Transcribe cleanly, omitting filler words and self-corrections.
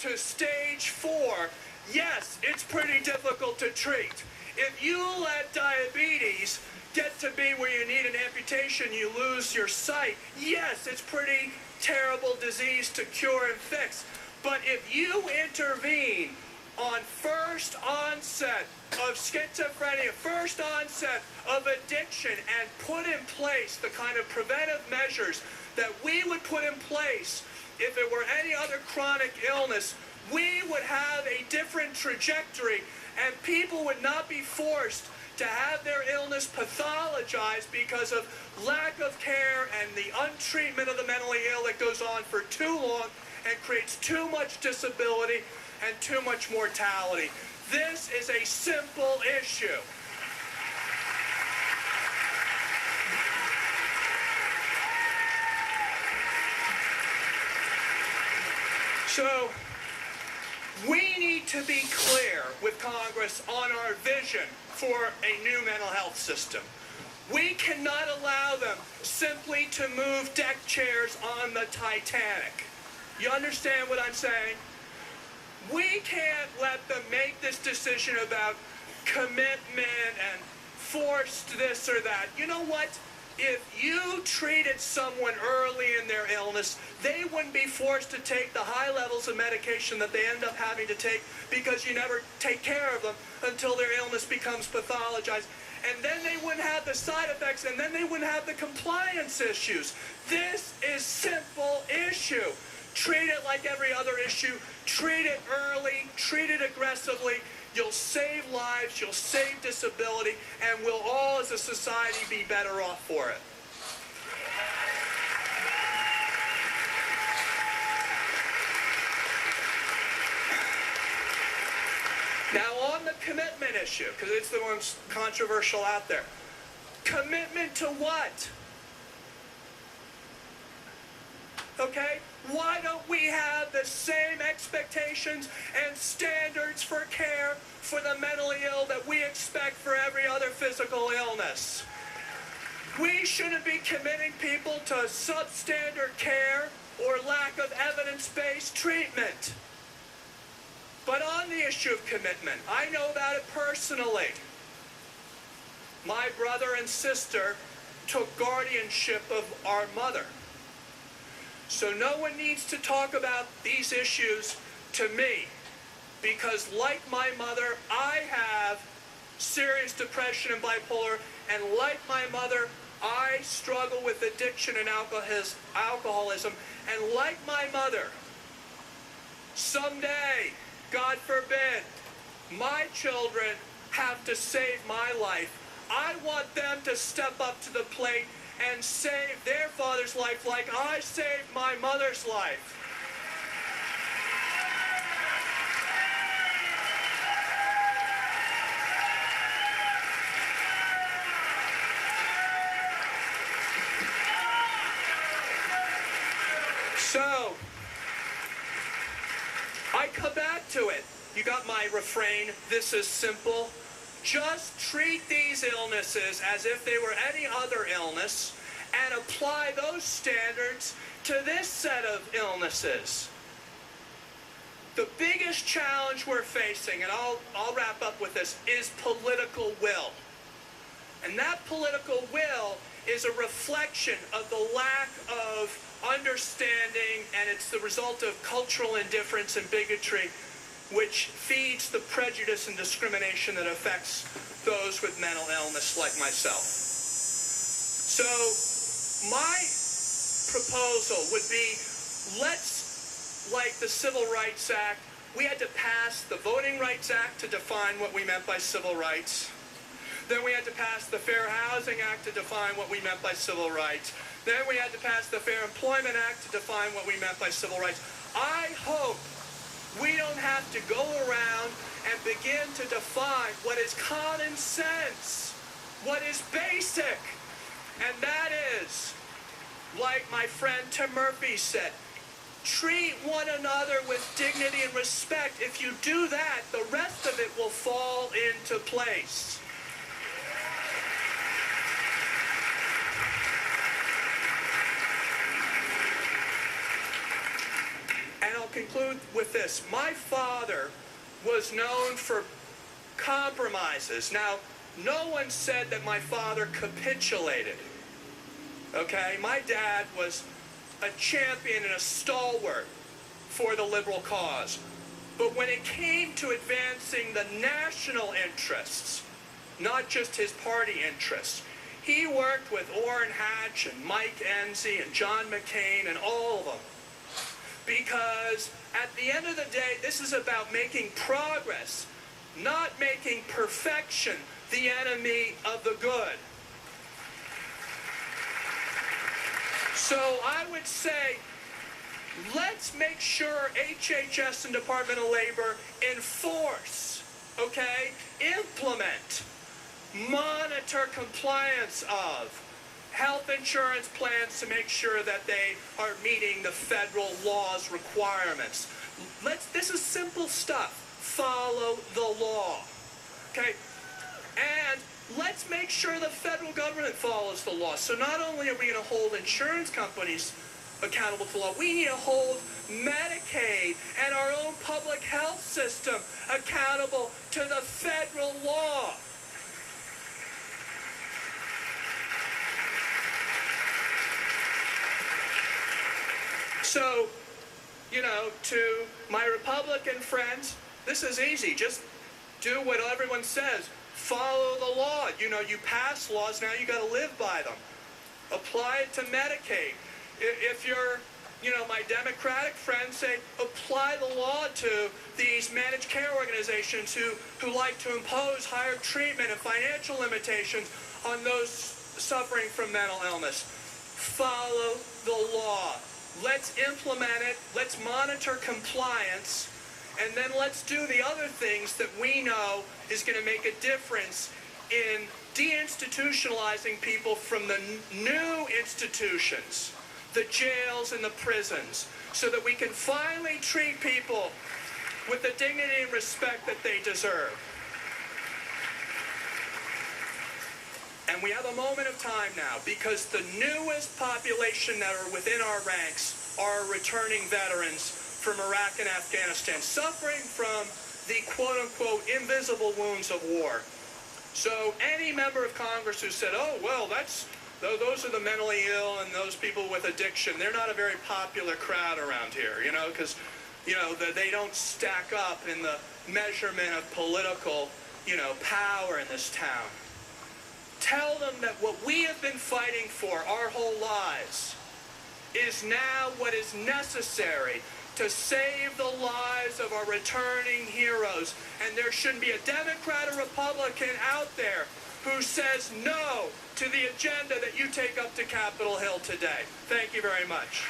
to stage 4, yes, it's pretty difficult to treat. If you let diabetes get to be where you need an amputation, you lose your sight, yes, it's pretty terrible disease to cure and fix. But if you intervene on first onset of schizophrenia, first onset of addiction, and put in place the kind of preventive measures that we would put in place if it were any other chronic illness, we would have a different trajectory, and people would not be forced to have their illness pathologized because of lack of care and the untreatment of the mentally ill that goes on for too long and creates too much disability and too much mortality. This is a simple issue. So, we need to be clear with Congress on our vision for a new mental health system. We cannot allow them simply to move deck chairs on the Titanic. You understand what I'm saying? We can't let them make this decision about commitment and forced this or that. You know what? If you treated someone early in their illness, they wouldn't be forced to take the high levels of medication that they end up having to take because you never take care of them until their illness becomes pathologized. And then they wouldn't have the side effects, and then they wouldn't have the compliance issues. This is simple issue. Treat it like every other issue. Treat it early. Treat it aggressively. You'll save lives, you'll save disability, and we'll all as a society be better off for it. Now on the commitment issue, because it's the most controversial out there. Commitment to what? Okay? Why don't we have the same expectations and standards for care for the mentally ill that we expect for every other physical illness? We shouldn't be committing people to substandard care or lack of evidence-based treatment. But on the issue of commitment, I know about it personally. My brother and sister took guardianship of our mother. So no one needs to talk about these issues to me, because like my mother, I have serious depression and bipolar, and like my mother, I struggle with addiction and alcoholism, and like my mother, someday, God forbid, my children have to save my life. I want them to step up to the plate and save their father's life like I saved my mother's life. So, I come back to it. You got my refrain, this is simple. Just treat these illnesses as if they were any other illness and apply those standards to this set of illnesses. The biggest challenge we're facing, and I'll wrap up with this, is political will. And that political will is a reflection of the lack of understanding, and it's the result of cultural indifference and bigotry, which feeds the prejudice and discrimination that affects those with mental illness like myself. So my proposal would be, let's, like the Civil Rights Act, we had to pass the Voting Rights Act to define what we meant by civil rights. Then we had to pass the Fair Housing Act to define what we meant by civil rights. Then we had to pass the Fair Employment Act to define what we meant by civil rights. I hope we don't have to go around and begin to define what is common sense, what is basic. And that is, like my friend Tim Murphy said, treat one another with dignity and respect. If you do that, the rest of it will fall into place. And I'll conclude conclude with this. My father was known for compromises. Now, no one said that my father capitulated. Okay? My dad was a champion and a stalwart for the liberal cause. But when it came to advancing the national interests, not just his party interests, he worked with Orrin Hatch and Mike Enzi and John McCain and all of them. Because at the end of the day, this is about making progress, not making perfection the enemy of the good. So I would say, let's make sure HHS and Department of Labor enforce, okay, implement, monitor compliance of health insurance plans to make sure that they are meeting the federal law's requirements. This is simple stuff. Follow the law, okay? And let's make sure the federal government follows the law. So not only are we going to hold insurance companies accountable to the law, we need to hold Medicaid and our own public health system accountable to the federal law. So, you know, to my Republican friends, this is easy. Just do what everyone says. Follow the law. You know, you pass laws, now you got to live by them. Apply it to Medicaid. If you're, you know, my Democratic friends say, apply the law to these managed care organizations who like to impose higher treatment and financial limitations on those suffering from mental illness. Follow the law. Let's implement it. Let's monitor compliance. And then let's do the other things that we know is going to make a difference in deinstitutionalizing people from the new institutions, the jails and the prisons, so that we can finally treat people with the dignity and respect that they deserve. And we have a moment of time now, because the newest population that are within our ranks are returning veterans from Iraq and Afghanistan, suffering from the quote-unquote invisible wounds of war. So any member of Congress who said, oh, well, those are the mentally ill and those people with addiction, they're not a very popular crowd around here, you know, because, you know, they don't stack up in the measurement of political, you know, power in this town. Tell them that what we have been fighting for our whole lives is now what is necessary to save the lives of our returning heroes. And there shouldn't be a Democrat or Republican out there who says no to the agenda that you take up to Capitol Hill today. Thank you very much.